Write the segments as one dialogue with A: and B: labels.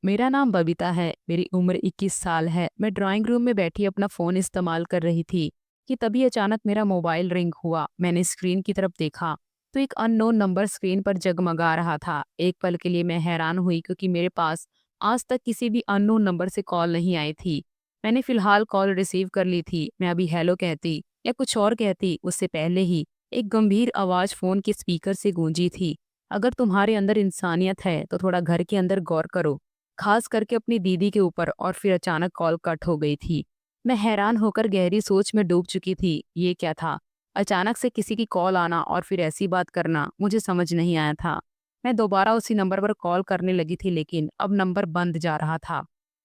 A: मेरा नाम बबीता है। मेरी उम्र 21 साल है। मैं ड्राइंग रूम में बैठी अपना फ़ोन इस्तेमाल कर रही थी कि तभी अचानक मेरा मोबाइल रिंग हुआ। मैंने स्क्रीन की तरफ देखा तो एक अननोन नंबर स्क्रीन पर जगमगा रहा था। एक पल के लिए मैं हैरान हुई क्योंकि मेरे पास आज तक किसी भी अननोन नंबर से कॉल नहीं आई थी। मैंने फ़िलहाल कॉल रिसीव कर ली थी। मैं अभी हेलो कहती या कुछ और कहती उससे पहले ही एक गंभीर आवाज़ फ़ोन के स्पीकर से गूंजी थी। अगर तुम्हारे अंदर इंसानियत है तो थोड़ा घर के अंदर गौर करो, खास करके अपनी दीदी के ऊपर। और फिर अचानक कॉल कट हो गई थी। मैं हैरान होकर गहरी सोच में डूब चुकी थी। ये क्या था? अचानक से किसी की कॉल आना और फिर ऐसी बात करना मुझे समझ नहीं आया था। मैं दोबारा उसी नंबर पर कॉल करने लगी थी लेकिन अब नंबर बंद जा रहा था।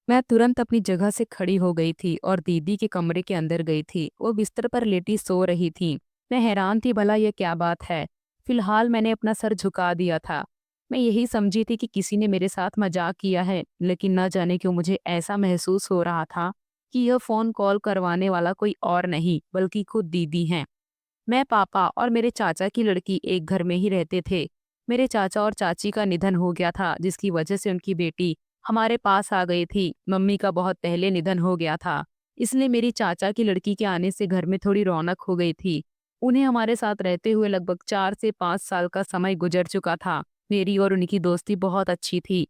A: मैं तुरंत अपनी जगह से खड़ी हो गई थी और दीदी के कमरे के अंदर गई थी। वो बिस्तर पर लेटी सो रही थी। मैं हैरान थी, भला ये क्या बात है। फिलहाल मैंने अपना सर झुका दिया था। मैं यही समझी थी कि किसी ने मेरे साथ मजाक किया है, लेकिन न जाने क्यों मुझे ऐसा महसूस हो रहा था कि यह फोन कॉल करवाने वाला कोई और नहीं बल्कि खुद दीदी हैं। मैं, पापा और मेरे चाचा की लड़की एक घर में ही रहते थे। मेरे चाचा और चाची का निधन हो गया था जिसकी वजह से उनकी बेटी हमारे पास आ गई थी। मम्मी का बहुत पहले निधन हो गया था, इसलिए मेरी चाचा की लड़की के आने से घर में थोड़ी रौनक हो गई थी। उन्हें हमारे साथ रहते हुए लगभग 4 से 5 साल का समय गुजर चुका था। मेरी और उनकी दोस्ती बहुत अच्छी थी।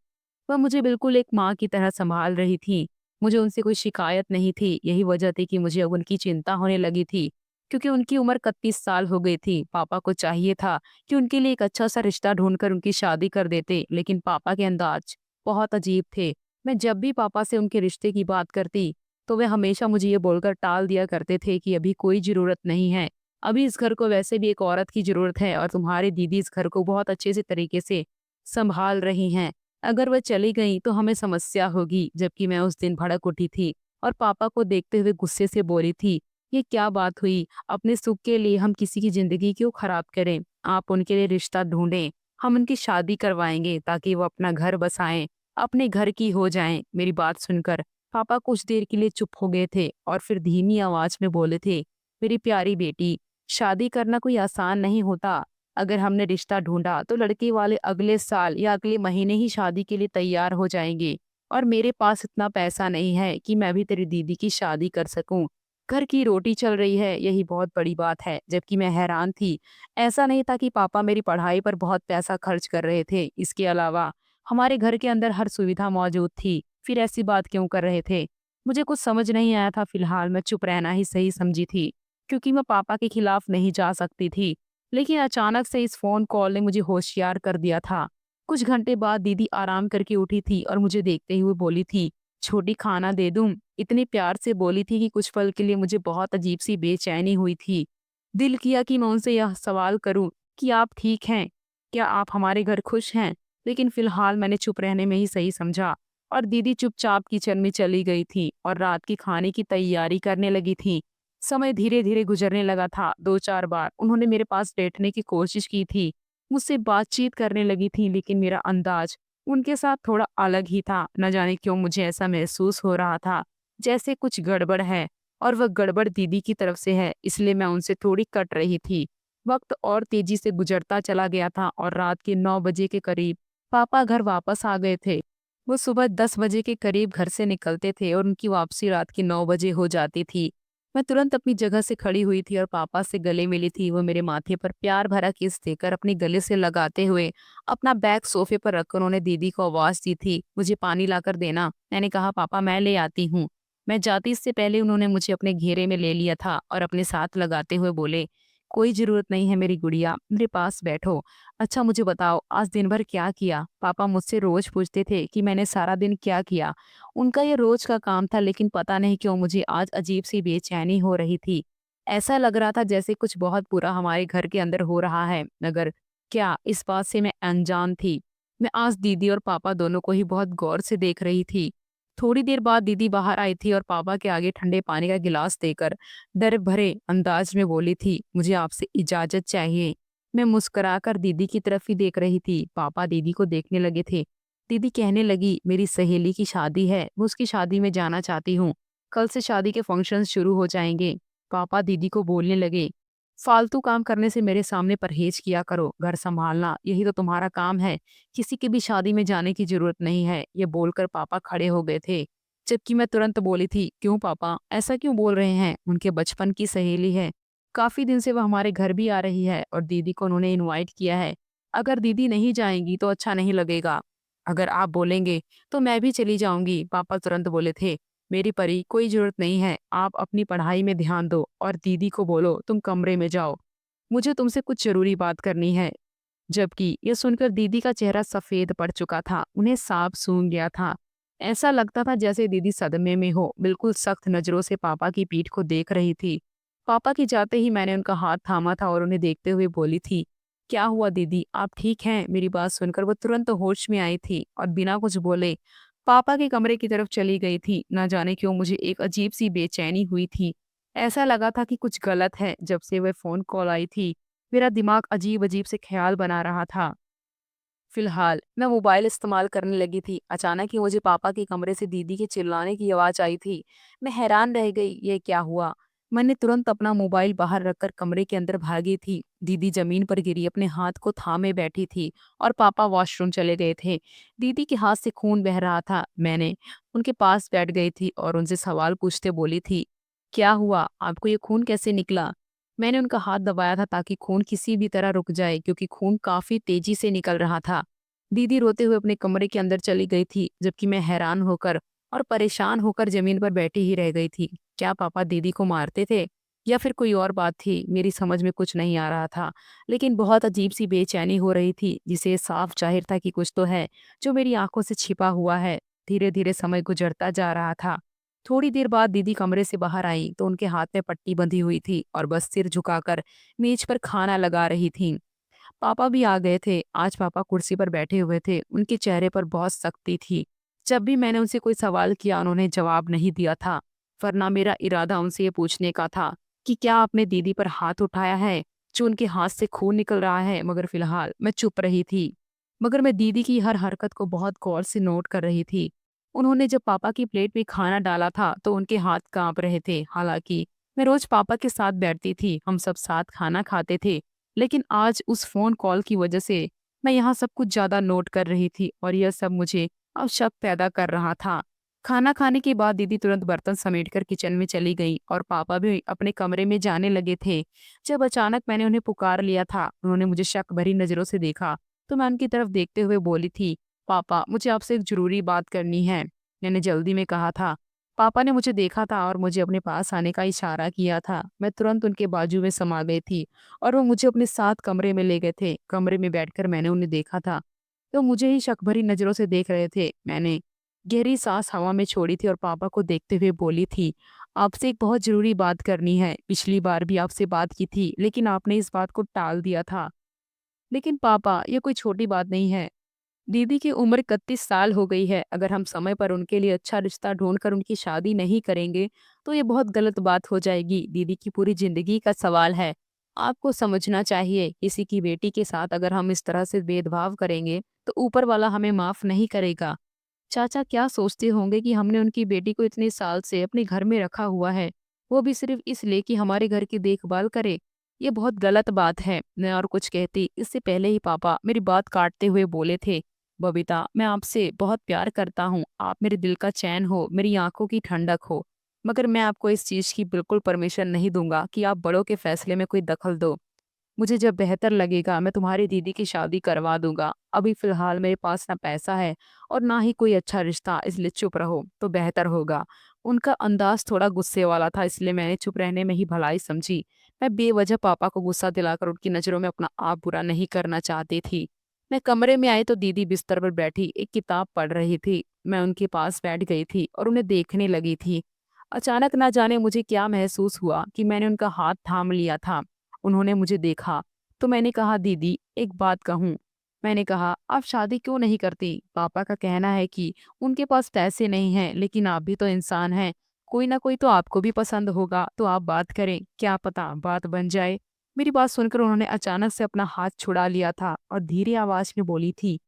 A: वह मुझे बिल्कुल एक माँ की तरह संभाल रही थी। मुझे उनसे कोई शिकायत नहीं थी। यही वजह थी कि मुझे अब उनकी चिंता होने लगी थी, क्योंकि उनकी उम्र 31 साल हो गई थी। पापा को चाहिए था कि उनके लिए एक अच्छा सा रिश्ता ढूंढकर उनकी शादी कर देते, लेकिन पापा के अंदाज बहुत अजीब थे। मैं जब भी पापा से उनके रिश्ते की बात करती तो वे हमेशा मुझे ये बोलकर टाल दिया करते थे कि अभी कोई जरूरत नहीं है। अभी इस घर को वैसे भी एक औरत की जरूरत है और तुम्हारी दीदी इस घर को बहुत अच्छे से तरीके से संभाल रही हैं। अगर वह चली गई तो हमें समस्या होगी। जबकि मैं उस दिन भड़क उठी थी और पापा को देखते हुए गुस्से से बोली थी, ये क्या बात हुई? अपने सुख के लिए हम किसी की जिंदगी क्यों खराब करें? आप उनके लिए रिश्ता ढूंढें, हम उनकी शादी करवाएंगे ताकि वो अपना घर बसाएं, अपने घर की हो जाएं। मेरी बात सुनकर पापा कुछ देर के लिए चुप हो गए थे और फिर धीमी आवाज में बोले थे, मेरी प्यारी बेटी, शादी करना कोई आसान नहीं होता। अगर हमने रिश्ता ढूंढा तो लड़के वाले अगले साल या अगले महीने ही शादी के लिए तैयार हो जाएंगे। और मेरे पास इतना पैसा नहीं है कि मैं भी तेरी दीदी की शादी कर सकूं। घर की रोटी चल रही है, यही बहुत बड़ी बात है। जबकि मैं हैरान थी। ऐसा नहीं था कि पापा मेरी पढ़ाई पर बहुत पैसा खर्च कर रहे थे। इसके अलावा हमारे घर के अंदर हर सुविधा मौजूद थी। फिर ऐसी बात क्यों कर रहे थे? मुझे कुछ समझ नहीं आया था। फिलहाल मैं चुप रहना ही सही समझी थी, क्योंकि मैं पापा के खिलाफ नहीं जा सकती थी। लेकिन अचानक से इस फोन कॉल ने मुझे होशियार कर दिया था। कुछ घंटे बाद दीदी आराम करके उठी थी और मुझे देखते हुए बोली थी, छोटी खाना दे दूं? इतने प्यार से बोली थी कि कुछ पल के लिए मुझे बहुत अजीब सी बेचैनी हुई थी। दिल किया कि मैं उनसे यह सवाल करूं कि आप ठीक हैं? क्या आप हमारे घर खुश हैं? लेकिन फिलहाल मैंने चुप रहने में ही सही समझा और दीदी चुपचाप किचन में चली गई थी और रात की खाने की तैयारी करने लगी थी। समय धीरे धीरे गुजरने लगा था। 2-4 बार उन्होंने मेरे पास बैठने की कोशिश की थी, मुझसे बातचीत करने लगी थी, लेकिन मेरा अंदाज उनके साथ थोड़ा अलग ही था। न जाने क्यों मुझे ऐसा महसूस हो रहा था जैसे कुछ गड़बड़ है, और वह गड़बड़ दीदी की तरफ से है, इसलिए मैं उनसे थोड़ी कट रही थी। वक्त और तेजी से गुजरता चला गया था और रात के 9 बजे के करीब पापा घर वापस आ गए थे। वो सुबह 10 बजे के करीब घर से निकलते थे और उनकी वापसी रात के 9 बजे हो जाती थी। मैं तुरंत अपनी जगह से खड़ी हुई थी और पापा से गले मिली थी। वो मेरे माथे पर प्यार भरा किस देकर अपने गले से लगाते हुए अपना बैग सोफे पर रखकर उन्होंने दीदी को आवाज दी थी, मुझे पानी लाकर देना। मैंने कहा, पापा मैं ले आती हूँ। मैं जाती इससे पहले उन्होंने मुझे अपने घेरे में ले लिया था और अपने साथ लगाते हुए बोले, कोई जरूरत नहीं है मेरी गुड़िया, मेरे पास बैठो। अच्छा मुझे बताओ, आज दिन भर क्या किया? पापा मुझसे रोज पूछते थे कि मैंने सारा दिन क्या किया। उनका ये रोज का काम था, लेकिन पता नहीं क्यों मुझे आज अजीब सी बेचैनी हो रही थी। ऐसा लग रहा था जैसे कुछ बहुत बुरा हमारे घर के अंदर हो रहा है, मगर क्या इस बात से मैं अनजान थी। मैं आज दीदी और पापा दोनों को ही बहुत गौर से देख रही थी। थोड़ी देर बाद दीदी बाहर आई थी और पापा के आगे ठंडे पानी का गिलास देकर डर भरे अंदाज में बोली थी, मुझे आपसे इजाजत चाहिए। मैं मुस्कुराकर दीदी की तरफ ही देख रही थी। पापा दीदी को देखने लगे थे। दीदी कहने लगी, मेरी सहेली की शादी है, मैं उसकी शादी में जाना चाहती हूँ। कल से शादी के फंक्शंस शुरू हो जाएंगे। पापा दीदी को बोलने लगे, फालतू काम करने से मेरे सामने परहेज किया करो, घर संभालना यही तो तुम्हारा काम है, किसी की भी शादी में जाने की जरूरत नहीं है। ये बोलकर पापा खड़े हो गए थे, जबकि मैं तुरंत बोली थी, क्यों पापा, ऐसा क्यों बोल रहे हैं? उनके बचपन की सहेली है, काफी दिन से वह हमारे घर भी आ रही है और दीदी को उन्होंने इनवाइट किया है। अगर दीदी नहीं जाएंगी तो अच्छा नहीं लगेगा। अगर आप बोलेंगे तो मैं भी चली जाऊंगी, पापा तुरंत बोले थे। मेरी परी, कोई जरूरत नहीं है, आप अपनी पढ़ाई में ध्यान दो और दीदी को बोलो तुम कमरे में जाओ, मुझे तुमसे कुछ जरूरी बात करनी है। जबकि यह सुनकर दीदी का चेहरा सफेद पड़ चुका था, उन्हें सांप सूंघ गया था। ऐसा लगता था जैसे दीदी सदमे में हो, बिल्कुल सख्त नजरों से पापा की पीठ को देख रही थी। पापा के जाते ही मैंने उनका हाथ थामा था और उन्हें देखते हुए बोली थी, क्या हुआ दीदी, आप ठीक हैं? मेरी बात सुनकर वो तुरंत होश में आई थी और बिना कुछ बोले पापा के कमरे की तरफ चली गई थी। ना जाने क्यों मुझे एक अजीब सी बेचैनी हुई थी। ऐसा लगा था कि कुछ गलत है। जब से वह फोन कॉल आई थी, मेरा दिमाग अजीब अजीब से ख्याल बना रहा था। फिलहाल मैं मोबाइल इस्तेमाल करने लगी थी। अचानक ही मुझे पापा के कमरे से दीदी के चिल्लाने की आवाज आई थी। मैं हैरान रह गई, ये क्या हुआ? मैंने तुरंत अपना मोबाइल बाहर रखकर कमरे के अंदर भागी थी। दीदी जमीन पर गिरी अपने हाथ को थामे बैठी थी और पापा वॉशरूम चले गए थे। दीदी के हाथ से खून बह रहा था। मैंने उनके पास बैठ गई थी और उनसे सवाल पूछते बोली थी, क्या हुआ, आपको ये खून कैसे निकला? मैंने उनका हाथ दबाया था ताकि खून किसी भी तरह रुक जाए, क्योंकि खून काफी तेजी से निकल रहा था। दीदी रोते हुए अपने कमरे के अंदर चली गई थी, जबकि मैं हैरान होकर और परेशान होकर जमीन पर बैठी ही रह गई थी। क्या पापा दीदी को मारते थे या फिर कोई और बात थी? मेरी समझ में कुछ नहीं आ रहा था, लेकिन बहुत अजीब सी बेचैनी हो रही थी, जिसे साफ जाहिर था कि कुछ तो है जो मेरी आंखों से छिपा हुआ है। धीरे धीरे समय गुजरता जा रहा था। थोड़ी देर बाद दीदी कमरे से बाहर आई तो उनके हाथ में पट्टी बंधी हुई थी और बस सिर झुकाकर मेज पर खाना लगा रही थी। पापा भी आ गए थे। आज पापा कुर्सी पर बैठे हुए थे, उनके चेहरे पर बहुत सख्ती थी। जब भी मैंने उनसे कोई सवाल किया उन्होंने जवाब नहीं दिया था, वरना मेरा इरादा उनसे ये पूछने का था कि क्या आपने दीदी पर हाथ उठाया है, जो उनके हाथ से खून निकल रहा है। मगर फिलहाल मैं चुप रही थी। मगर मैं दीदी की हर हरकत को बहुत गौर से नोट कर रही थी। उन्होंने जब पापा की प्लेट में खाना डाला था तो उनके हाथ कांप रहे थे। हालांकि मैं रोज पापा के साथ बैठती थी, हम सब साथ खाना खाते थे, लेकिन आज उस फोन कॉल की वजह से मैं यहाँ सब कुछ ज्यादा नोट कर रही थी और यह सब मुझे अब शक पैदा कर रहा था। खाना खाने के बाद दीदी तुरंत बर्तन समेटकर किचन में चली गई और पापा भी अपने कमरे में जाने लगे थे। जब अचानक मैंने उन्हें पुकार लिया था, उन्होंने मुझे शक भरी नजरों से देखा तो मैं उनकी तरफ देखते हुए बोली थी, पापा मुझे आपसे एक जरूरी बात करनी है। मैंने जल्दी में कहा था। पापा ने मुझे देखा था और मुझे अपने पास आने का इशारा किया था। मैं तुरंत उनके बाजू में समा गई थी और वो मुझे अपने साथ कमरे में ले गए थे। कमरे में बैठकर मैंने उन्हें देखा था, तो मुझे ही शक भरी नजरों से देख रहे थे। मैंने गहरी सांस हवा में छोड़ी थी और पापा को देखते हुए बोली थी, आपसे एक बहुत जरूरी बात करनी है। पिछली बार भी आपसे बात की थी, लेकिन आपने इस बात को टाल दिया था। लेकिन पापा, ये कोई छोटी बात नहीं है। दीदी की उम्र 31 साल हो गई है। अगर हम समय पर उनके लिए अच्छा रिश्ता ढूंढकर उनकी शादी नहीं करेंगे तो ये बहुत गलत बात हो जाएगी। दीदी की पूरी जिंदगी का सवाल है। आपको समझना चाहिए, किसी की बेटी के साथ अगर हम इस तरह से भेदभाव करेंगे तो ऊपर वाला हमें माफ नहीं करेगा। चाचा क्या सोचते होंगे कि हमने उनकी बेटी को इतने साल से अपने घर में रखा हुआ है, वो भी सिर्फ इसलिए कि हमारे घर की देखभाल करे। ये बहुत गलत बात है। मैं और कुछ कहती इससे पहले ही पापा मेरी बात काटते हुए बोले थे, बबीता मैं आपसे बहुत प्यार करता हूँ, आप मेरे दिल का चैन हो, मेरी आंखों की ठंडक हो, मगर मैं आपको इस चीज की बिल्कुल परमिशन नहीं दूंगा कि आप बड़ों के फैसले में कोई दखल दो। मुझे जब बेहतर लगेगा मैं तुम्हारी दीदी की शादी करवा दूंगा। अभी फिलहाल मेरे पास ना पैसा है और ना ही कोई अच्छा रिश्ता, इसलिए चुप रहो तो बेहतर होगा। उनका अंदाज थोड़ा गुस्से वाला था, इसलिए मैंने चुप रहने में ही भलाई समझी। मैं बेवजह पापा को गुस्सा दिलाकर उनकी नजरों में अपना आप बुरा नहीं करना चाहती थी। मैं कमरे में आई तो दीदी बिस्तर पर बैठी एक किताब पढ़ रही थी। मैं उनके पास बैठ गई थी और उन्हें देखने लगी थी। अचानक ना जाने मुझे क्या महसूस हुआ कि मैंने उनका हाथ थाम लिया था। उन्होंने मुझे देखा तो मैंने कहा, दीदी एक बात कहूँ? मैंने कहा, आप शादी क्यों नहीं करती? पापा का कहना है कि उनके पास पैसे नहीं हैं, लेकिन आप भी तो इंसान हैं, कोई ना कोई तो आपको भी पसंद होगा, तो आप बात करें, क्या पता बात बन जाए। मेरी बात सुनकर उन्होंने अचानक से अपना हाथ छुड़ा लिया था और धीरे आवाज में बोली थी,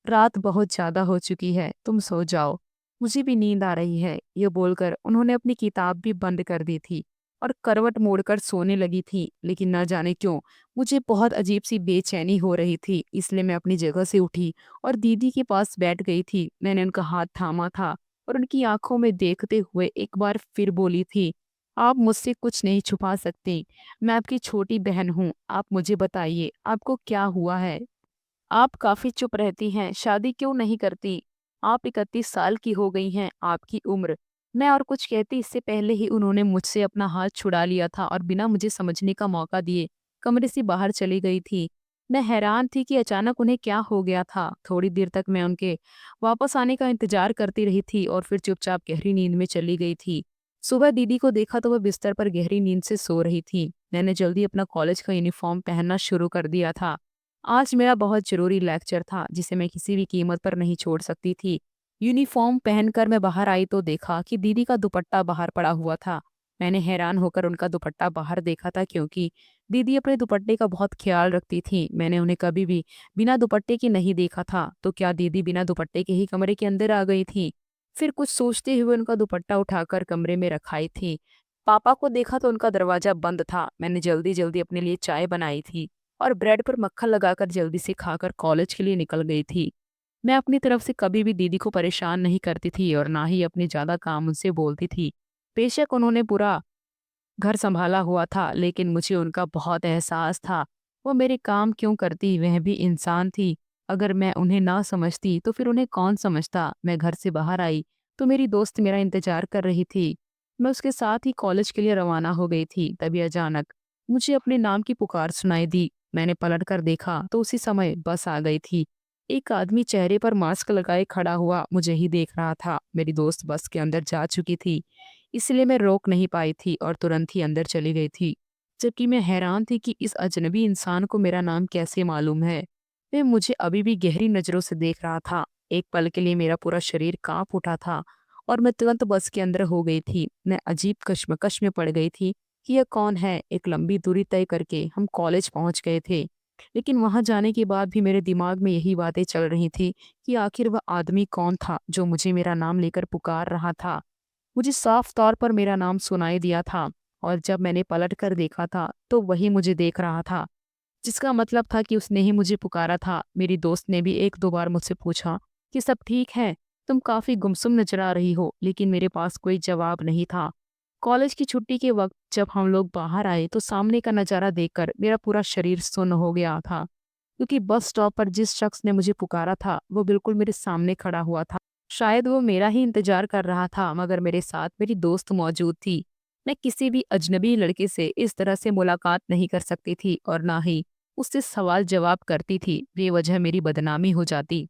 A: रात बहुत ज्यादा हो चुकी है, तुम सो जाओ, मुझे भी नींद आ रही है। ये बोलकर उन्होंने अपनी किताब भी बंद कर दी थी और करवट मोड़कर सोने लगी थी। लेकिन न जाने क्यों मुझे बहुत अजीब सी बेचैनी हो रही थी, इसलिए मैं अपनी जगह से उठी और दीदी के पास बैठ गई थी। मैंने उनका हाथ थामा था और उनकी आंखों में देखते हुए एक बार फिर बोली थी, आप मुझसे कुछ नहीं छुपा सकती। मैं आपकी छोटी बहन हूँ। आप मुझे बताइए, आपको क्या हुआ है? आप काफ़ी चुप रहती हैं, शादी क्यों नहीं करती? आप 31 साल की हो गई हैं, आपकी उम्र। मैं और कुछ कहती इससे पहले ही उन्होंने मुझसे अपना हाथ छुड़ा लिया था और बिना मुझे समझने का मौका दिए कमरे से बाहर चली गई थी। मैं हैरान थी कि अचानक उन्हें क्या हो गया था। थोड़ी देर तक मैं उनके वापस आने का इंतजार करती रही थी और फिर चुपचाप गहरी नींद में चली गई थी। सुबह दीदी को देखा तो वह बिस्तर पर गहरी नींद से सो रही थी। मैंने जल्दी अपना कॉलेज का यूनिफॉर्म पहनना शुरू कर दिया था। आज मेरा बहुत ज़रूरी लेक्चर था जिसे मैं किसी भी कीमत पर नहीं छोड़ सकती थी। यूनिफॉर्म पहनकर मैं बाहर आई तो देखा कि दीदी का दुपट्टा बाहर पड़ा हुआ था। मैंने हैरान होकर उनका दुपट्टा बाहर देखा था क्योंकि दीदी अपने दुपट्टे का बहुत ख्याल रखती थी। मैंने उन्हें कभी भी बिना दुपट्टे के नहीं देखा था, तो क्या दीदी बिना दुपट्टे के ही कमरे के अंदर आ गई थी? फिर कुछ सोचते हुए उनका दुपट्टा उठाकर कमरे में रखाई थी। पापा को देखा तो उनका दरवाजा बंद था। मैंने जल्दी-जल्दी अपने लिए चाय बनाई थी और ब्रेड पर मक्खन लगाकर जल्दी से खाकर कॉलेज के लिए निकल गई थी। मैं अपनी तरफ से कभी भी दीदी को परेशान नहीं करती थी और ना ही अपने ज़्यादा काम उनसे बोलती थी। बेशक उन्होंने पूरा घर सँभाला हुआ था, लेकिन मुझे उनका बहुत एहसास था। वो मेरे काम क्यों करती, वह भी इंसान थी। अगर मैं उन्हें ना समझती, तो फिर उन्हें कौन समझता? मैं घर से बाहर आई, तो मेरी दोस्त मेरा इंतज़ार कर रही थी। मैं उसके साथ ही कॉलेज के लिए रवाना हो गई थी। तभी अचानक मुझे अपने नाम की पुकार सुनाई दी। मैंने पलटकर देखा, तो उसी समय बस आ गई थी। एक आदमी चेहरे पर मास्क लगाए खड़ा हुआ मुझे ही देख रहा था। मेरी दोस्त बस के अंदर जा चुकी थी। इसलिए मैं रोक नहीं पाई थी और तुरंत ही अंदर चली गई थी। जबकि मैं हैरान थी कि इस अजनबी इंसान को मेरा नाम कैसे मालूम है। वह मुझे अभी भी गहरी नज़रों से देख रहा था। एक पल के लिए मेरा पूरा शरीर काँप उठा था और मैं तुरंत बस के अंदर हो गई थी। मैं अजीब कश्मकश में पड़ गई थी कि यह कौन है। एक लंबी दूरी तय करके हम कॉलेज पहुंच गए थे। लेकिन वहां जाने के बाद भी मेरे दिमाग में यही बातें चल रही थी कि आखिर वह आदमी कौन था जो मुझे मेरा नाम लेकर पुकार रहा था। मुझे साफ तौर पर मेरा नाम सुनाई दिया था और जब मैंने पलट कर देखा था तो वही मुझे देख रहा था, जिसका मतलब था कि उसने ही मुझे पुकारा था। मेरी दोस्त ने भी एक दो बार मुझसे पूछा कि सब ठीक है, तुम काफी गुमसुम नजर आ रही हो, लेकिन मेरे पास कोई जवाब नहीं था। कॉलेज की छुट्टी के वक्त जब हम लोग बाहर आए तो सामने का नजारा देखकर मेरा पूरा शरीर सुन्न हो गया था, क्योंकि बस स्टॉप पर जिस शख्स ने मुझे पुकारा था वो बिल्कुल मेरे सामने खड़ा हुआ था। शायद वो मेरा ही इंतजार कर रहा था, मगर मेरे साथ मेरी दोस्त मौजूद थी। मैं किसी भी अजनबी लड़के से इस तरह से मुलाकात नहीं कर सकती थी और ना ही उससे सवाल जवाब करती थी, बेवजह मेरी बदनामी हो जाती।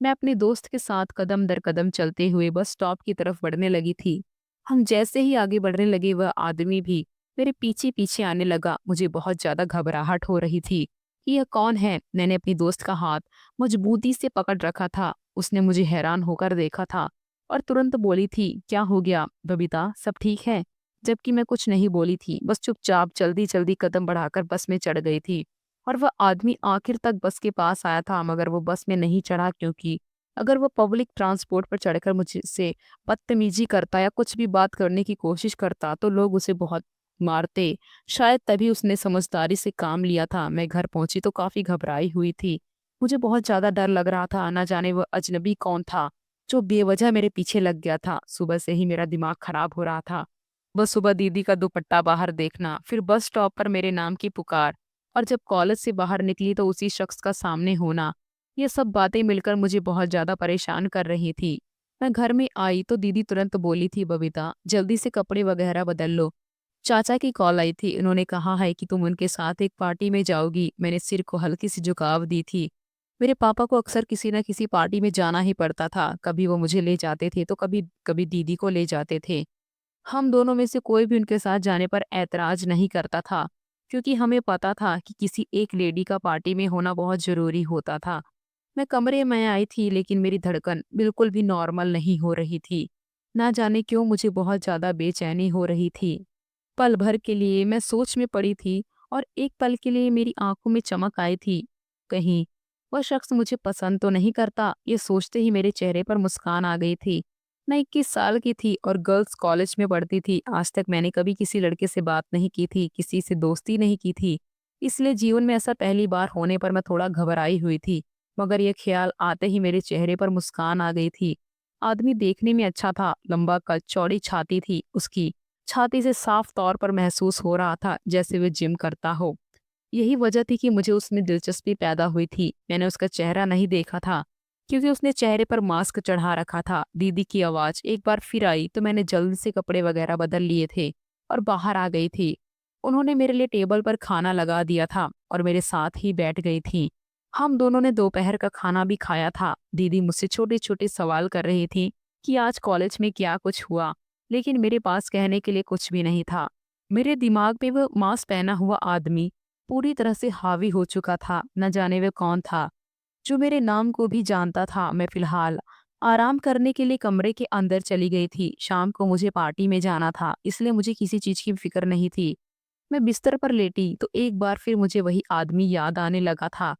A: मैं अपने दोस्त के साथ कदम दर कदम चलते हुए बस स्टॉप की तरफ बढ़ने लगी थी। हम जैसे ही आगे बढ़ने लगे वह आदमी भी मेरे पीछे पीछे आने लगा। मुझे बहुत ज्यादा घबराहट हो रही थी कि यह कौन है। मैंने अपनी दोस्त का हाथ मजबूती से पकड़ रखा था। उसने मुझे हैरान होकर देखा था और तुरंत बोली थी, क्या हो गया बबीता, सब ठीक है? जबकि मैं कुछ नहीं बोली थी, बस चुपचाप जल्दी जल्दी कदम बढ़ाकर बस में चढ़ गई थी। और वह आदमी आखिर तक बस के पास आया था, मगर वो बस में नहीं चढ़ा, क्योंकि अगर वो पब्लिक ट्रांसपोर्ट पर चढ़कर मुझसे बदतमीजी करता या कुछ भी बात करने की कोशिश करता तो लोग उसे बहुत मारते। शायद तभी उसने समझदारी से काम लिया था। मैं घर पहुंची तो काफी घबराई हुई थी। मुझे बहुत ज्यादा डर लग रहा था, ना जाने वह अजनबी कौन था जो बेवजह मेरे पीछे लग गया था। सुबह से ही मेरा दिमाग खराब हो रहा था। बस सुबह दीदी का दुपट्टा बाहर देखना, फिर बस स्टॉप पर मेरे नाम की पुकार, और जब कॉलेज से बाहर निकली तो उसी शख्स का सामने होना। ये सब बातें मिलकर मुझे बहुत ज्यादा परेशान कर रही थी। मैं घर में आई तो दीदी तुरंत बोली थी, बबीता जल्दी से कपड़े वगैरह बदल लो, चाचा की कॉल आई थी, उन्होंने कहा है कि तुम उनके साथ एक पार्टी में जाओगी। मैंने सिर को हल्की सी झुकाव दी थी। मेरे पापा को अक्सर किसी न किसी पार्टी में जाना ही पड़ता था। कभी वो मुझे ले जाते थे तो कभी कभी दीदी को ले जाते थे। हम दोनों में से कोई भी उनके साथ जाने पर ऐतराज नहीं करता था, क्योंकि हमें पता था कि किसी एक लेडी का पार्टी में होना बहुत ज़रूरी होता था। मैं कमरे में आई थी, लेकिन मेरी धड़कन बिल्कुल भी नॉर्मल नहीं हो रही थी। ना जाने क्यों मुझे बहुत ज़्यादा बेचैनी हो रही थी। पल भर के लिए मैं सोच में पड़ी थी और एक पल के लिए मेरी आंखों में चमक आई थी। कहीं वह शख्स मुझे पसंद तो नहीं करता, ये सोचते ही मेरे चेहरे पर मुस्कान आ गई थी। मैं 21 साल की थी और गर्ल्स कॉलेज में पढ़ती थी। आज तक मैंने कभी किसी लड़के से बात नहीं की थी, किसी से दोस्ती नहीं की थी। इसलिए जीवन में ऐसा पहली बार होने पर मैं थोड़ा घबराई हुई थी। मगर ये ख्याल आते ही मेरे चेहरे पर मुस्कान आ गई थी। आदमी देखने में अच्छा था, लंबा कद, चौड़ी छाती थी उसकी। छाती से साफ तौर पर महसूस हो रहा था जैसे वे जिम करता हो। यही वजह थी कि मुझे उसमें दिलचस्पी पैदा हुई थी। मैंने उसका चेहरा नहीं देखा था क्योंकि उसने चेहरे पर मास्क चढ़ा रखा था। दीदी की आवाज़ एक बार फिर आई तो मैंने जल्दी से कपड़े वगैरह बदल लिए थे और बाहर आ गई थी। उन्होंने मेरे लिए टेबल पर खाना लगा दिया था और मेरे साथ ही बैठ गई थी। हम दोनों ने दोपहर का खाना भी खाया था। दीदी मुझसे छोटे-छोटे सवाल कर रही थी कि आज कॉलेज में क्या कुछ हुआ, लेकिन मेरे पास कहने के लिए कुछ भी नहीं था। मेरे दिमाग में वो मास्क पहना हुआ आदमी पूरी तरह से हावी हो चुका था। न जाने वह कौन था जो मेरे नाम को भी जानता था। मैं फिलहाल आराम करने के लिए कमरे के अंदर चली गई थी। शाम को मुझे पार्टी में जाना था, इसलिए मुझे किसी चीज की फिक्र नहीं थी। मैं बिस्तर पर लेटी तो एक बार फिर मुझे वही आदमी याद आने लगा था।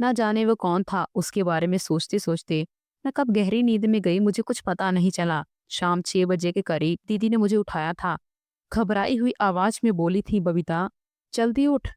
A: ना जाने वो कौन था, उसके बारे में सोचते सोचते मैं कब गहरी नींद में गई मुझे कुछ पता नहीं चला। शाम 6 बजे के करीब दीदी ने मुझे उठाया था। घबराई हुई आवाज में बोली थी, बबीता जल्दी उठ,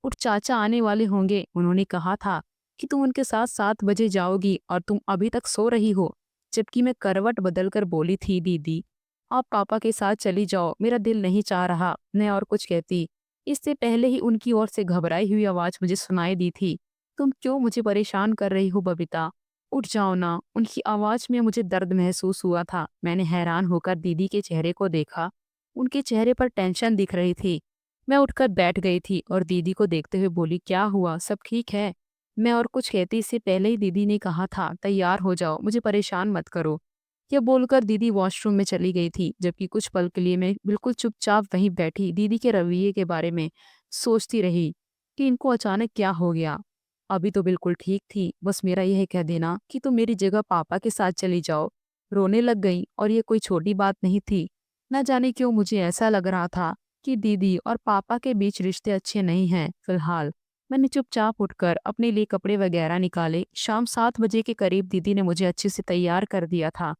A: उठ, चाचा आने वाले होंगे। उन्होंने कहा था कि तुम उनके साथ 7 बजे जाओगी और तुम अभी तक सो रही हो। जबकि मैं करवट बदलकर बोली थी, दीदी आप पापा के साथ चली जाओ, मेरा दिल नहीं चाह रहा। मैं और कुछ कहती, इससे पहले ही उनकी ओर से घबराई हुई आवाज मुझे सुनाई दी थी, तुम क्यों मुझे परेशान कर रही हो बबीता, उठ जाओ ना। उनकी आवाज में मुझे दर्द महसूस हुआ था। मैंने हैरान होकर दीदी के चेहरे को देखा। उनके चेहरे पर टेंशन दिख रही थी। मैं उठकर बैठ गई थी और दीदी को देखते हुए बोली, क्या हुआ, सब ठीक है? मैं और कुछ कहती इससे पहले ही दीदी ने कहा था, तैयार हो जाओ, मुझे परेशान मत करो। यह बोलकर दीदी वॉशरूम में चली गई थी। जबकि कुछ पल के लिए मैं बिल्कुल चुपचाप वहीं बैठी दीदी के रवैये के बारे में सोचती रही कि इनको अचानक क्या हो गया। अभी तो बिल्कुल ठीक थी, बस मेरा यह कह देना कि तुम मेरी जगह पापा के साथ चली जाओ। रोने लग गई और ये कोई छोटी बात नहीं थी। न जाने क्यों मुझे ऐसा लग रहा था कि दीदी और पापा के बीच रिश्ते अच्छे नहीं हैं। फिलहाल मैंने चुपचाप उठकर अपने लिए कपड़े वगैरह निकाले। शाम 7 बजे के करीब दीदी ने मुझे अच्छे से तैयार कर दिया था।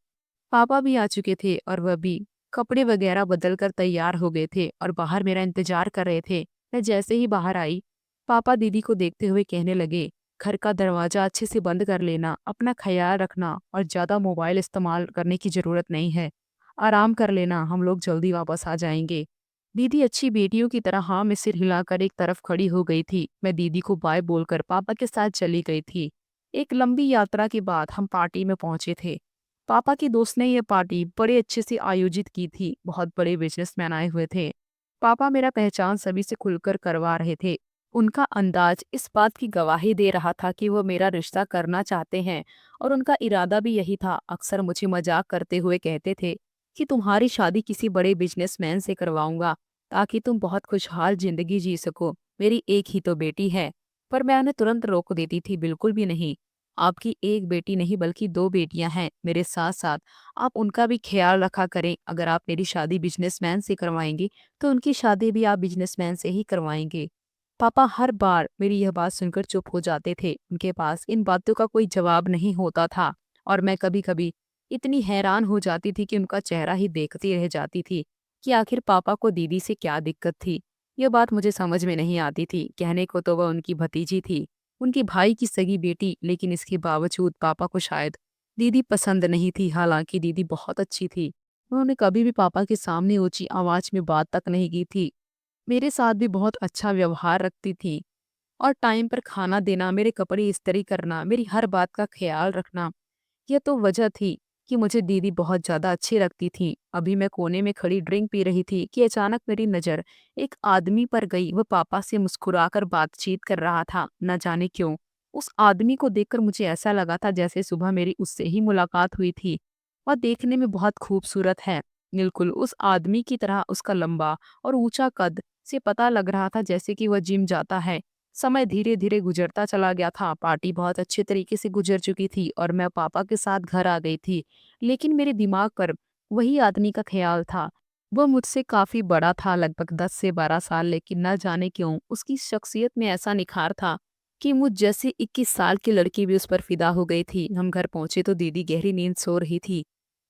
A: पापा भी आ चुके थे और वह भी कपड़े वगैरह बदल कर तैयार हो गए थे और बाहर मेरा इंतजार कर रहे थे। मैं जैसे ही बाहर आई, पापा दीदी को देखते हुए कहने लगे, घर का दरवाजा अच्छे से बंद कर लेना, अपना ख्याल रखना और ज्यादा मोबाइल इस्तेमाल करने की जरूरत नहीं है। आराम कर लेना, हम लोग जल्दी वापस आ जाएंगे। दीदी अच्छी बेटियों की तरह हाँ में सिर हिलाकर एक तरफ खड़ी हो गई थी। मैं दीदी को बाय बोलकर पापा के साथ चली गई थी। एक लंबी यात्रा के बाद हम पार्टी में पहुंचे थे। पापा की दोस्त ने यह पार्टी बड़े अच्छे से आयोजित की थी। बहुत बड़े बिजनेसमैन आए हुए थे। पापा मेरा पहचान सभी से खुलकर करवा रहे थे। उनका अंदाज इस बात की गवाही दे रहा था कि वो मेरा रिश्ता करना चाहते हैं और उनका इरादा भी यही था। अक्सर मुझे मजाक करते हुए कहते थे कि तुम्हारी शादी किसी बड़े बिजनेसमैन से करवाऊंगा ताकि तुम बहुत खुशहाल जिंदगी जी सको। मेरी एक ही तो बेटी है। पर मैं उन्हें तुरंत रोक देती थी, बिल्कुल भी नहीं। आपकी एक बेटी नहीं बल्कि दो बेटियां हैं मेरे साथ साथ। आप उनका भी ख्याल रखा करें। अगर आप मेरी शादी बिजनेसमैन से करवाएंगे तो उनकी शादी भी आप बिजनेसमैन से ही करवाएंगे। पापा हर बार मेरी यह बात सुनकर चुप हो जाते थे। उनके पास इन बातों का कोई जवाब नहीं होता था और मैं कभी कभी इतनी हैरान हो जाती थी कि उनका चेहरा ही देखती रह जाती थी कि आखिर पापा को दीदी से क्या दिक्कत थी। यह बात मुझे समझ में नहीं आती थी। कहने को तो वह उनकी भतीजी थी, उनके भाई की सगी बेटी, लेकिन इसके बावजूद पापा को शायद दीदी पसंद नहीं थी। हालांकि दीदी बहुत अच्छी थी। उन्होंने कभी भी पापा के सामने ऊंची आवाज में बात तक नहीं की थी। मेरे साथ भी बहुत अच्छा व्यवहार रखती थी और टाइम पर खाना देना, मेरे कपड़े इस्त्री करना, मेरी हर बात का ख्याल रखना। यह तो वजह थी कि मुझे दीदी बहुत ज्यादा अच्छी लगती थी। अभी मैं कोने में खड़ी ड्रिंक पी रही थी कि अचानक मेरी नजर एक आदमी पर गई। वह पापा से मुस्कुराकर बातचीत कर रहा था। न जाने क्यों उस आदमी को देखकर मुझे ऐसा लगा था जैसे सुबह मेरी उससे ही मुलाकात हुई थी। वह देखने में बहुत खूबसूरत है, बिल्कुल उस आदमी की तरह। उसका लंबा और ऊंचा कद से पता लग रहा था जैसे कि वह जिम जाता है। समय धीरे धीरे गुजरता चला गया था। पार्टी बहुत अच्छे तरीके से गुजर चुकी थी और मैं पापा के साथ घर आ गई थी। लेकिन मेरे दिमाग पर वही आदमी का ख्याल था। वह मुझसे काफी बड़ा था, लगभग 10 से 12 साल, लेकिन न जाने क्यों उसकी शख्सियत में ऐसा निखार था कि मुझ जैसी 21 साल की लड़की भी उस पर फिदा हो गई थी। हम घर पहुंचे तो दीदी गहरी नींद सो रही थी।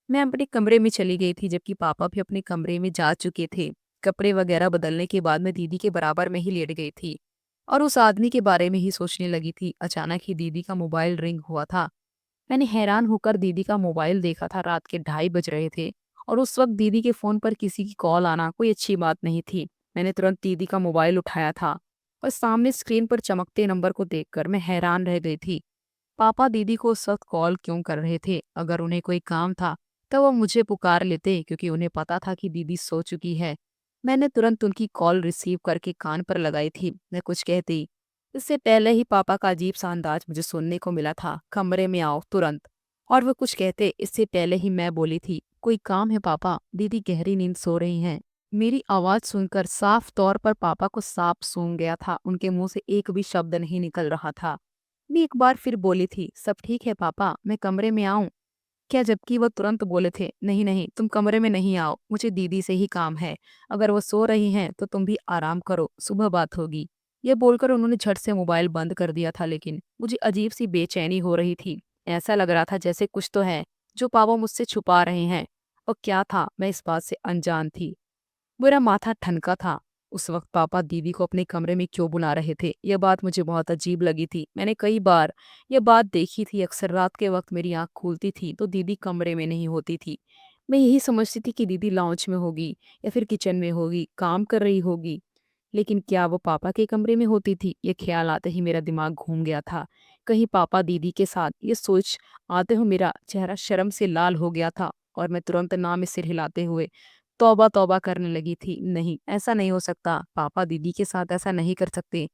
A: मैं अपने कमरे में चली गई थी जबकि पापा भी अपने कमरे में जा चुके थे। कपड़े वगैरह बदलने के बाद मैं दीदी के बराबर में ही लेट गई थी और उस आदमी के बारे में ही सोचने लगी थी। अचानक ही दीदी का मोबाइल रिंग हुआ था। मैंने हैरान होकर दीदी का मोबाइल देखा था। रात के 2:30 बज रहे थे और उस वक्त दीदी के फोन पर किसी की कॉल आना कोई अच्छी बात नहीं थी। मैंने तुरंत दीदी का मोबाइल उठाया था और सामने स्क्रीन पर चमकते नंबर को देखकर मैं हैरान रह गई थी। पापा दीदी को उस वक्त कॉल क्यों कर रहे थे? अगर उन्हें कोई काम था तो वो मुझे पुकार लेते, क्योंकि उन्हें पता था कि दीदी सो चुकी है। मैंने तुरंत उनकी कॉल रिसीव करके कान पर लगाई थी। मैं कुछ कहती इससे पहले ही पापा का अजीब सा अंदाज मुझे सुनने को मिला था। कमरे में आओ तुरंत। और वो कुछ कहते इससे पहले ही मैं बोली थी, कोई काम है पापा? दीदी गहरी नींद सो रही हैं। मेरी आवाज सुनकर साफ तौर पर पापा को सांप सूंघ गया था। उनके मुंह से एक भी शब्द नहीं निकल रहा था। मैं एक बार फिर बोली थी, सब ठीक है पापा, मैं कमरे में आऊं क्या? जबकि वो तुरंत बोले थे, नहीं नहीं, तुम कमरे में नहीं आओ, मुझे दीदी से ही काम है। अगर वो सो रही हैं तो तुम भी आराम करो, सुबह बात होगी। ये बोलकर उन्होंने झट से मोबाइल बंद कर दिया था। लेकिन मुझे अजीब सी बेचैनी हो रही थी। ऐसा लग रहा था जैसे कुछ तो है जो पापा मुझसे छुपा रहे हैं। और क्या था, मैं इस बात से अनजान थी। मेरा माथा ठनका था। उस वक्त पापा दीदी को अपने कमरे में क्यों बुला रहे थे? यह बात मुझे बहुत अजीब लगी थी। मैंने कई बार यह बात देखी थी। अक्सर रात के वक्त मेरी आंख खुलती थी तो दीदी कमरे में नहीं होती थी। मैं यही समझती थी कि दीदी लाउंज में होगी या फिर किचन में होगी, काम कर रही होगी। लेकिन क्या वो पापा के कमरे में होती थी? ये ख्याल आते ही मेरा दिमाग घूम गया था। कहीं पापा दीदी के साथ? ये सोच आते हुए मेरा चेहरा शर्म से लाल हो गया था और मैं तुरंत ना में सिर हिलाते हुए तौबा तौबा करने लगी थी। नहीं, ऐसा नहीं हो सकता। पापा दीदी के साथ ऐसा नहीं कर सकते।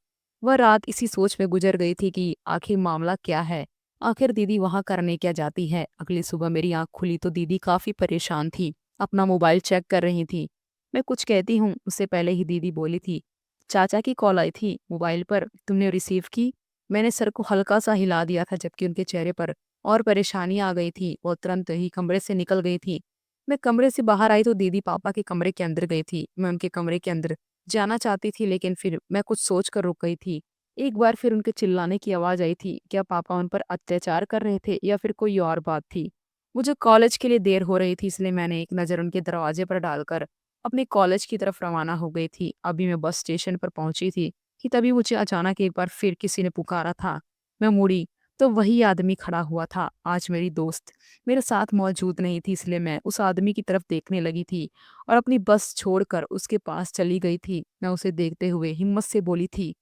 A: वह रात इसी सोच में गुजर गई थी कि आखिर मामला क्या है, आखिर दीदी वहां करने क्या जाती है। अगली सुबह मेरी आंख खुली तो दीदी काफी परेशान थी, अपना मोबाइल चेक कर रही थी। मैं कुछ कहती हूँ उससे पहले ही दीदी बोली थी, चाचा की कॉल आई थी मोबाइल पर, तुमने रिसीव की? मैंने सर को हल्का सा हिला दिया था जबकि उनके चेहरे पर और परेशानी आ गई थी। वो तुरंत ही कमरे से निकल गई थी। मैं कमरे से बाहर आई तो दीदी पापा के कमरे के अंदर गई थी। मैं उनके कमरे के अंदर जाना चाहती थी लेकिन फिर मैं कुछ सोच कर रुक गई थी। एक बार फिर उनके चिल्लाने की आवाज आई थी। क्या पापा उन पर अत्याचार कर रहे थे या फिर कोई और बात थी? मुझे कॉलेज के लिए देर हो रही थी, इसलिए मैंने एक नज़र उनके दरवाजे पर डालकर अपने कॉलेज की तरफ रवाना हो गई थी। अभी मैं बस स्टेशन पर पहुंची थी कि तभी मुझे अचानक एक बार फिर किसी ने पुकारा था। मैं मुड़ी तो वही आदमी खड़ा हुआ था। आज मेरी दोस्त मेरे साथ मौजूद नहीं थी, इसलिए मैं उस आदमी की तरफ देखने लगी थी और अपनी बस छोड़कर उसके पास चली गई थी। मैं उसे देखते हुए हिम्मत से बोली थी,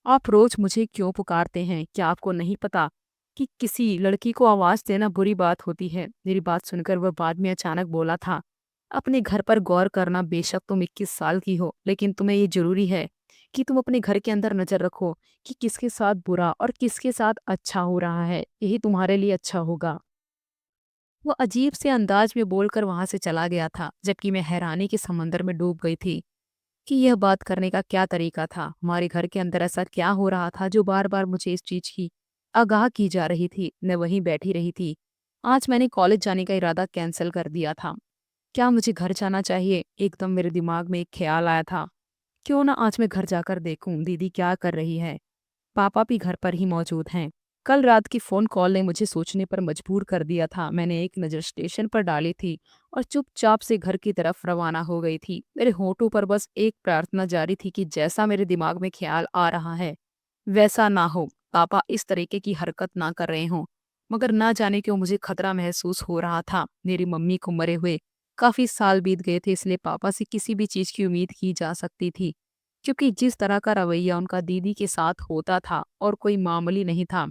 A: आप रोज मुझे क्यों पुकारते हैं? क्या आपको नहीं पता कि किसी लड़की को आवाज देना बुरी बात होती है? मेरी बात सुनकर वह बाद में अचानक बोला था, अपने घर पर गौर करना। बेशक तुम 21 साल की हो, लेकिन तुम्हें ये जरूरी है कि तुम अपने घर के अंदर नजर रखो कि किसके साथ बुरा और किसके साथ अच्छा हो रहा है। यही तुम्हारे लिए अच्छा होगा। वो अजीब से अंदाज में बोलकर वहां से चला गया था, जबकि मैं हैरानी के समंदर में डूब गई थी कि यह बात करने का क्या तरीका था। हमारे घर के अंदर ऐसा क्या हो रहा था जो बार बार मुझे इस चीज की आगाह की जा रही थी? मैं वहीं बैठी रही थी। आज मैंने कॉलेज जाने का इरादा कैंसिल कर दिया था। क्या मुझे घर जाना चाहिए? एकदम मेरे दिमाग में एक ख्याल आया था, क्यों ना आज मैं घर जाकर देखूं दीदी क्या कर रही है। पापा भी घर पर ही मौजूद हैं। कल रात की फोन कॉल ने मुझे सोचने पर मजबूर कर दिया था। मैंने एक नज़र स्टेशन पर डाली थी और चुपचाप से घर की तरफ रवाना हो गई थी। मेरे होठों पर बस एक प्रार्थना जारी थी कि जैसा मेरे दिमाग में ख्याल आ रहा है वैसा ना हो, पापा इस तरीके की हरकत ना कर रहे हों। मगर ना जाने क्यों मुझे खतरा महसूस हो रहा था। मेरी मम्मी को मरे हुए काफी साल बीत गए थे, इसलिए पापा से किसी भी चीज की उम्मीद की जा सकती थी, क्योंकि जिस तरह का रवैया उनका दीदी के साथ होता था और कोई मामूली नहीं था।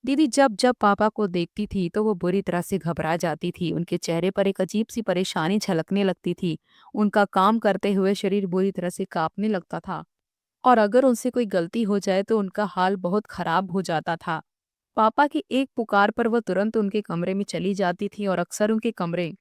A: दीदी जब जब पापा को देखती थी तो वो बुरी तरह से घबरा जाती थी। उनके चेहरे पर एक अजीब सी परेशानी झलकने लगती थी। उनका काम करते हुए शरीर बुरी तरह से कांपने लगता था और अगर उनसे कोई गलती हो जाए तो उनका हाल बहुत खराब हो जाता था। पापा की एक पुकार पर वह तुरंत उनके कमरे में चली जाती थी और अक्सर उनके कमरे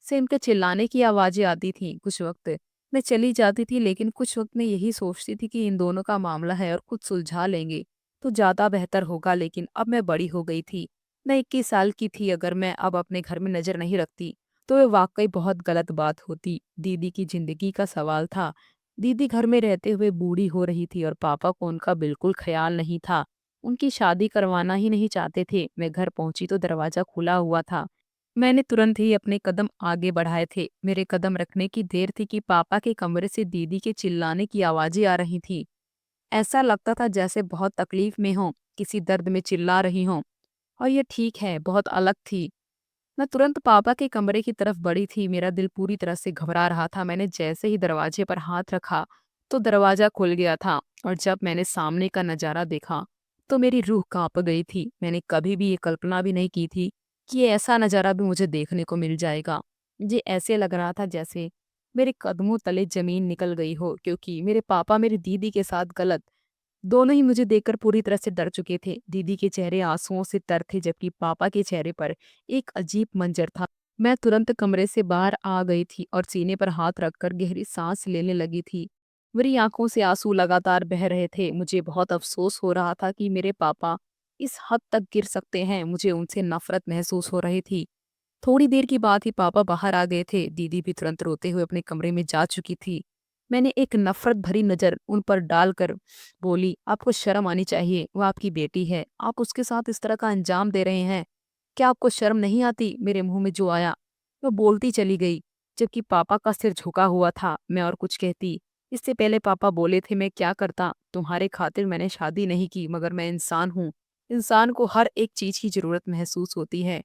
A: से उनके चिल्लाने की आवाजें आती थी। कुछ वक्त मैं चली जाती थी लेकिन कुछ वक्त मैं यही सोचती थी कि इन दोनों का मामला है और कुछ सुलझा लेंगे तो ज्यादा बेहतर होगा। लेकिन अब मैं बड़ी हो गई थी। मैं 21 साल की थी। अगर मैं अब अपने घर में नजर नहीं रखती तो ये वाकई बहुत गलत बात होती। दीदी की जिंदगी का सवाल था। दीदी घर में रहते हुए बूढ़ी हो रही थी और पापा को उनका बिल्कुल ख्याल नहीं था। उनकी शादी करवाना ही नहीं चाहते थे। मैं घर पहुंची तो दरवाजा खुला हुआ था। मैंने तुरंत ही अपने कदम आगे बढ़ाए थे। मेरे कदम रखने की देर थी कि पापा के कमरे से दीदी के चिल्लाने की आवाजें आ रही थी। ऐसा लगता था जैसे बहुत तकलीफ में हों, किसी दर्द में चिल्ला रही हों। और ये ठीक है, बहुत अलग थी। मैं तुरंत पापा के कमरे की तरफ बढ़ी थी। मेरा दिल पूरी तरह से घबरा रहा था। मैंने जैसे ही दरवाजे पर हाथ रखा तो दरवाजा खुल गया था, और जब मैंने सामने का नजारा देखा तो मेरी रूह कांप गई थी। मैंने कभी भी ये कल्पना भी नहीं की थी कि ये ऐसा नजारा भी मुझे देखने को मिल जाएगा। मुझे ऐसे लग रहा था जैसे मेरे कदमों तले जमीन निकल गई हो, क्योंकि मेरे पापा मेरी दीदी के साथ गलत, दोनों ही मुझे देखकर पूरी तरह से डर चुके थे। दीदी के चेहरे आंसुओं से तर थे, जबकि पापा के चेहरे पर एक अजीब मंजर था। मैं तुरंत कमरे से बाहर आ गई थी और सीने पर हाथ रखकर गहरी सांस लेने लगी थी। मेरी आंखों से आंसू लगातार बह रहे थे। मुझे बहुत अफसोस हो रहा था कि मेरे पापा इस हद तक गिर सकते हैं। मुझे उनसे नफरत महसूस हो रही थी। थोड़ी देर की बात ही पापा बाहर आ गए थे। दीदी भी तुरंत रोते हुए अपने कमरे में जा चुकी थी। मैंने एक नफरत भरी नजर उन पर डालकर बोली, आपको शर्म आनी चाहिए, वो आपकी बेटी है, आप उसके साथ इस तरह का अंजाम दे रहे हैं। क्या आपको शर्म नहीं आती? मेरे मुंह में जो आया मैं बोलती चली गई, जबकि पापा का सिर झुका हुआ था। मैं और कुछ कहती, इससे पहले पापा बोले थे मैं क्या करता, तुम्हारे खातिर मैंने शादी नहीं की, मगर मैं इंसान हूँ। इंसान को हर एक चीज की जरूरत महसूस होती है,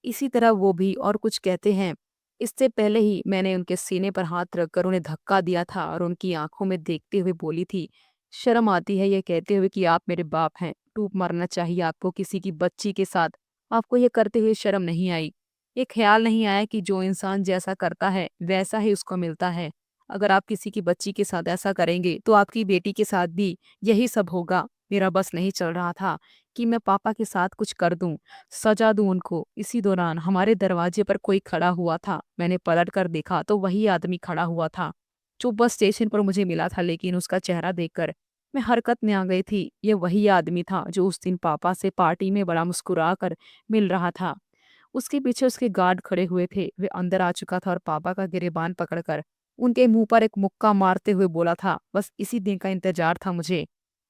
A: इसी तरह वो भी। और कुछ कहते हैं। इससे पहले ही मैंने उनके सीने पर हाथ रखकर उन्हें धक्का दिया था और उनकी आंखों में देखते हुए बोली थी, शर्म आती है ये कहते हुए कि आप मेरे बाप हैं। टूट मारना चाहिए आपको किसी की बच्ची के साथ। आपको ये करते हुए शर्म नहीं आई? ये ख्याल नहीं आया कि जो इंसान जैसा करता है वैसा ही उसको मिलता है? अगर आप किसी की बच्ची के साथ ऐसा करेंगे तो आपकी बेटी के साथ भी यही सब होगा। मेरा बस नहीं चल रहा था कि मैं पापा के साथ कुछ कर दूं, सजा दूं उनको। इसी दौरान हमारे दरवाजे पर कोई खड़ा हुआ था। मैंने पलट कर देखा तो वही आदमी खड़ा हुआ था जो बस स्टेशन पर मुझे मिला था, लेकिन उसका चेहरा देखकर मैं हरकत में आ गई थी। ये वही आदमी था जो उस दिन पापा से पार्टी में बड़ा मुस्कुरा कर मिल रहा था। उसके पीछे उसके गार्ड खड़े हुए थे। वे अंदर आ चुका था और पापा का गिरेबान पकड़कर उनके मुंह पर एक मुक्का मारते हुए बोला था, बस इसी दिन का इंतजार था मुझे।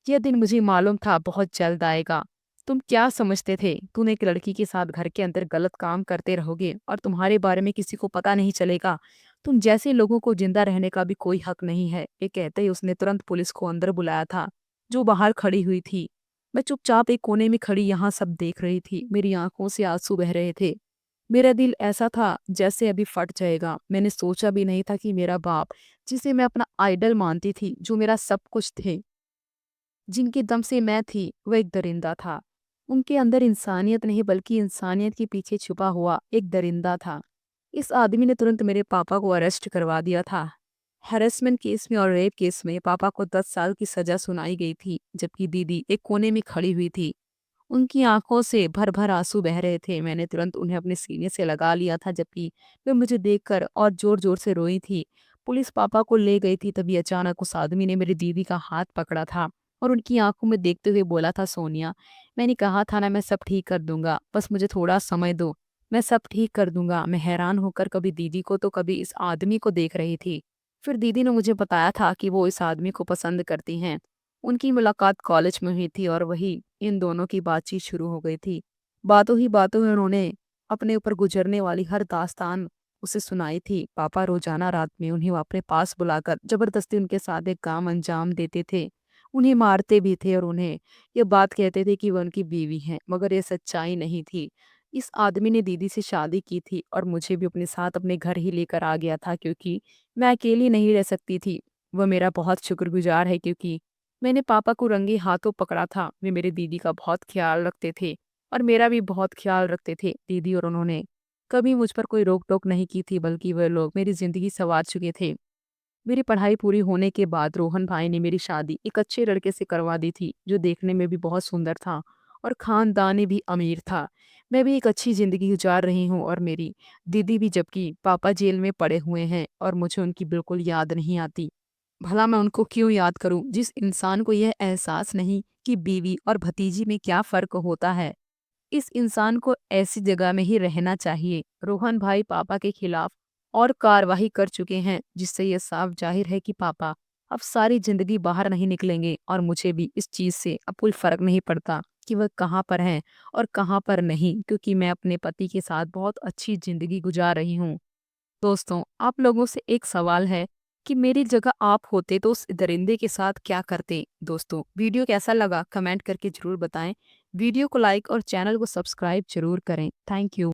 A: यह दिन मुझे मालूम था बहुत जल्द आएगा। तुम क्या समझते थे तुम एक लड़की के साथ घर के अंदर गलत काम करते रहोगे और तुम्हारे बारे में किसी को पता नहीं चलेगा? तुम जैसे लोगों को जिंदा रहने का भी कोई हक नहीं है। ये कहते ही उसने तुरंत पुलिस को अंदर बुलाया था, जो बाहर खड़ी हुई थी। मैं चुपचाप एक कोने में खड़ी यहाँ सब देख रही थी। मेरी आंखों से आंसू बह रहे थे। मेरा दिल ऐसा था जैसे अभी फट जाएगा। मैंने सोचा भी नहीं था कि मेरा बाप, जिसे मैं अपना आइडल मानती थी, जो मेरा सब कुछ थे, जिनके दम से मैं थी, वह एक दरिंदा था। उनके अंदर इंसानियत नहीं बल्कि इंसानियत के पीछे छुपा हुआ एक दरिंदा था। इस आदमी ने तुरंत मेरे पापा को अरेस्ट करवा दिया था। हैरेसमेंट केस में और रेप केस में पापा को 10 साल की सजा सुनाई गई थी, जबकि दीदी एक कोने में खड़ी हुई थी। उनकी आंखों से भर भर आंसू बह रहे थे। मैंने तुरंत उन्हें अपने सीने से लगा लिया था, जबकि वे मुझे देखकर और जोर जोर से रोई थी। पुलिस पापा को ले गई थी, तभी अचानक उस आदमी ने मेरी दीदी का हाथ पकड़ा था और उनकी आंखों में देखते हुए बोला था, सोनिया, मैंने कहा था ना मैं सब ठीक कर दूंगा, बस मुझे थोड़ा समय दो, मैं सब ठीक कर दूंगा। मैं हैरान होकर कभी दीदी को तो कभी इस आदमी को देख रही थी। फिर दीदी ने मुझे बताया था कि वो इस आदमी को पसंद करती हैं। उनकी मुलाकात कॉलेज में हुई थी और वही इन दोनों की बातचीत शुरू हो गई थी। बातों ही बातों में उन्होंने अपने ऊपर गुजरने वाली हर दास्तान उसे सुनाई थी। पापा रोजाना रात में उन्हें अपने पास बुलाकर जबरदस्ती उनके साथ एक काम अंजाम देते थे। उन्हें मारते भी थे और उन्हें ये बात कहते थे कि वह उनकी बीवी हैं, मगर ये सच्चाई नहीं थी। इस आदमी ने दीदी से शादी की थी और मुझे भी अपने साथ अपने घर ही लेकर आ गया था, क्योंकि मैं अकेली नहीं रह सकती थी। वह मेरा बहुत शुक्रगुजार है, क्योंकि मैंने पापा को रंगे हाथों पकड़ा था। वे मेरी दीदी का बहुत ख्याल रखते थे और मेरा भी बहुत ख्याल रखते थे। दीदी और उन्होंने कभी मुझ पर कोई रोक टोक नहीं की थी, बल्कि वे लोग मेरी जिंदगी संवार चुके थे। मेरी पढ़ाई पूरी होने के बाद रोहन भाई ने मेरी शादी एक अच्छे लड़के से करवा दी थी, जो देखने में भी बहुत सुंदर था और खानदानी भी अमीर था। मैं भी एक अच्छी जिंदगी गुजार रही हूँ और मेरी दीदी भी, जबकि पापा जेल में पड़े हुए हैं और मुझे उनकी बिल्कुल याद नहीं आती। भला मैं उनको क्यों याद करूं, जिस इंसान को यह एहसास नहीं कि बीवी और भतीजी में क्या फर्क होता है। इस इंसान को ऐसी जगह में ही रहना चाहिए। रोहन भाई पापा के खिलाफ और कार्रवाई कर चुके हैं, जिससे यह साफ जाहिर है कि पापा अब सारी जिंदगी बाहर नहीं निकलेंगे और मुझे भी इस चीज से अब कोई फर्क नहीं पड़ता कि वह कहाँ पर हैं और कहाँ पर नहीं, क्योंकि मैं अपने पति के साथ बहुत अच्छी जिंदगी गुजार रही हूँ। दोस्तों, आप लोगों से एक सवाल है कि मेरी जगह आप होते तो उस दरिंदे के साथ क्या करते। दोस्तों, वीडियो कैसा लगा कमेंट करके जरूर बताएं। वीडियो को लाइक और चैनल को सब्सक्राइब जरूर करें। Thank you.